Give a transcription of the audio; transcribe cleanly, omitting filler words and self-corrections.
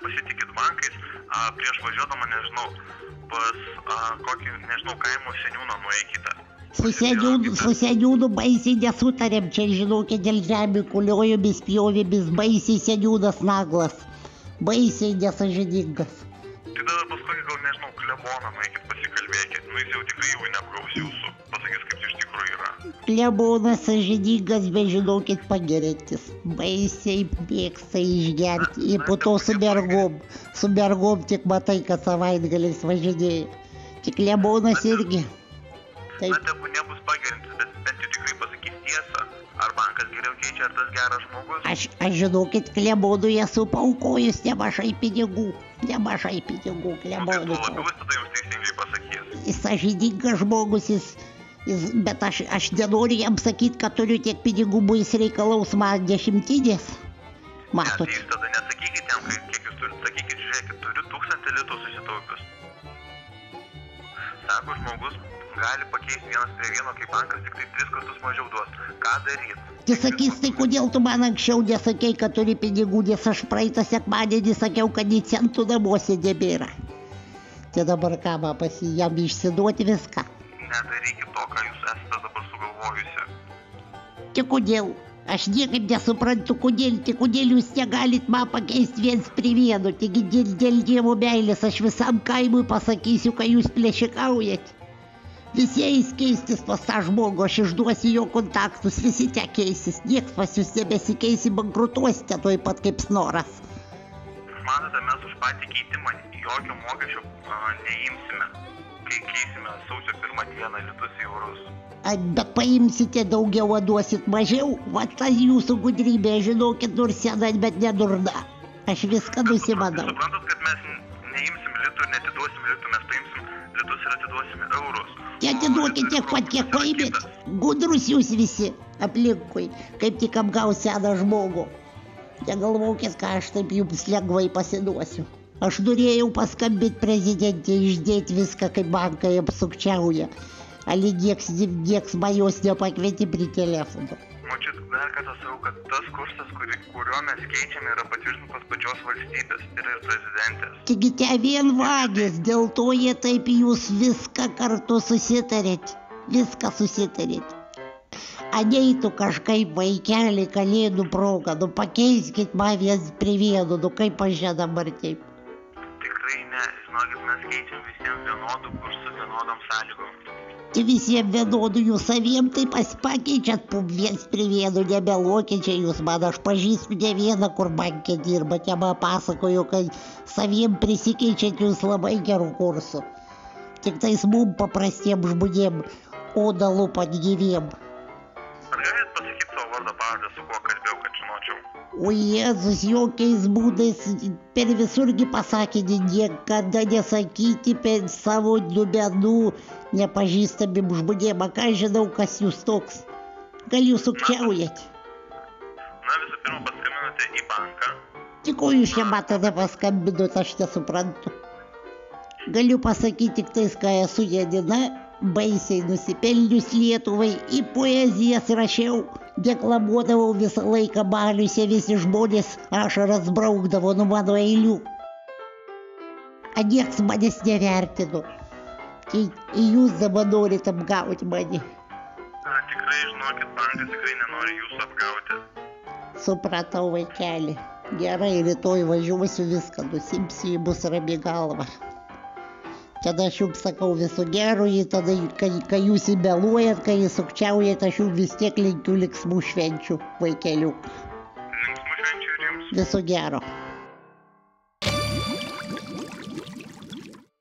nepasitikit bankais, prieš važiuodama, nežinau, pas kokį, nežinau, kaimo seniūną nueikite. Su seniūnu baisiai nesutarėm, čia žinokit, dėl žemė kuliojomis pjovėmis, baisiai seniūnas naglas, baisiai nesažiningas. Tai tada paskui gal, nežinau, kleboną nueikit pasikalbėkit, nu jis jau tikrai jau neapgaus jūsų, pasakys, kaip iš tikrųjų yra. Klebonas sažiningas, bet žinokit, pagerintis, baisiai mėgsta išgerti, ir po to su mergom tik matai, kad savaitgaliais važinėja. Tik klebonas irgi. Na, tegu nebus pagerintis, bet bent jau tikrai pasakys tiesą, ar bankas geriau keičia, ar tas geras žmogus. Aš žinokit, klebonui esu paaukojus nemažai pinigų klebonui. Labiau jis tada jums teisingai pasakys. Jis sąžiningas žmogus, bet aš nenoriu jam sakyti, kad turiu tiek pinigų, jis reikalaus man 10. Matot. Ne, tai jūs tada nesakykit jam, kiek jūs turit, sakykit, žiūrėkit, turiu 1000 litų susitaupius. Sako, žmogus gali pakeisti 1 prie 1, kai bankas tik tai 3 kartus mažiau duos. Ką daryt? Tai sakys, tai kodėl tu man anksčiau nesakei, kad turi pinigų, nes aš praeitą sekmadienį sakiau, kad nei centų namuose nebėra. Tai dabar ką man jam išsiduoti viską? Nedarykit to, ką jūs esate dabar sugalvojusi. Tai kodėl? Aš niekaip nesuprantu, kodėl jūs negalit man pakeisti 1 prie 1. Taigi dėl Dievo meilės aš visam kaimui pasakysiu, kad jūs plėšikaujat. Visi eis keistis pas tą žmogų, aš išduosiu jo kontaktus, visi te keisis, nieks pas jūs nebesikeisi, bankrutuosite tuoj pat kaip snoras. Manote, mes už patį keitimą jokio mokesčio neimsime, kai keisime sausio 1 dieną litus į eurus. Bet paimsite daugiau, duosit mažiau, va ta jūsų gudrybė, žinokit, nors sena, bet nedurna. Aš viską nusimanau. Suprantat, kad mes neimsim litų ir netiduosim litų, mes paimsim litus ir atiduosime eurus. Atiduokit tiek pat, kiek paimėt. Gudrus jūs visi aplinkui, kaip tik apgaus seną žmogų. Negalvokit, ką aš taip jums lengvai pasiduosiu. Aš norėjau paskambinti prezidentė, išdėti viską, kaip bankai apsukčiauja. Ali nieks man jos nepakvietė prie telefono. Mačiut, dar kartą sakau, kad tas kursas, kuriuo mes keičiame, yra patvirtintas pačios valstybės ir prezidentės. Taigi te vien vagys, dėl to jie taip jūs viską kartu susitarėt. Viską susitarėt. Aneitų kažkaip vaikelį kalėdų progą, nu pakeiskit man 1 prie 1, nu kaip aš čia dabar taip. Tikrai ne, žinokit, mes keičiam visiems vienodų kursų, vienodom sąlygom. Tai visiems vienodų jūs saviem taip pakeičiat, 1 prie 1, nebeluokit čia jūs man, aš pažįstu ne vieną, kur bankė dirba, te man pasakoju, kad saviem prisikeičiat jūs labai gerų kursų. Tik tais mum paprastiem žmonėm odą lupat gyviem. Ar galit pasakyti savo vardą pavardę, su kuo kalbėjau, kad žinočiau? O Jėzus, jokiais būdais per visurgi pasakė, niekada nesakyti per savo duomenų nepažįstamim žmonėm. Ką žinau, kas jūs toks? Gal jūs sukčiaujat? Na, visų pirma, paskambinote į banką. Tik ko jūs čia matote paskambinot, aš nesuprantu. Galiu pasakyti tik tais, ką esu Janina, baisiai nusipelnius Lietuvai, į poezijas rašiau, deklamuodavau visą laiką baliuose, visi žmonės ašaras braukdavo nuo mano eilių. A nieks manęs nevertino. Tai jūs dabar norit apgauti mane. Tikrai, žinokit, bankas tikrai nenori jūsų apgauti. Supratau, vaikeli. Gerai, rytoj važiuosiu, viską nusimsiu, bus rami galva. Tada aš jums sakau viso gero, tada, kai jūs įmeluojat, kai jūs sukčiaujat, aš jums vis tiek linkiu linksmų švenčių, vaikelių. Linksmų švenčių ir jums. Viso gero.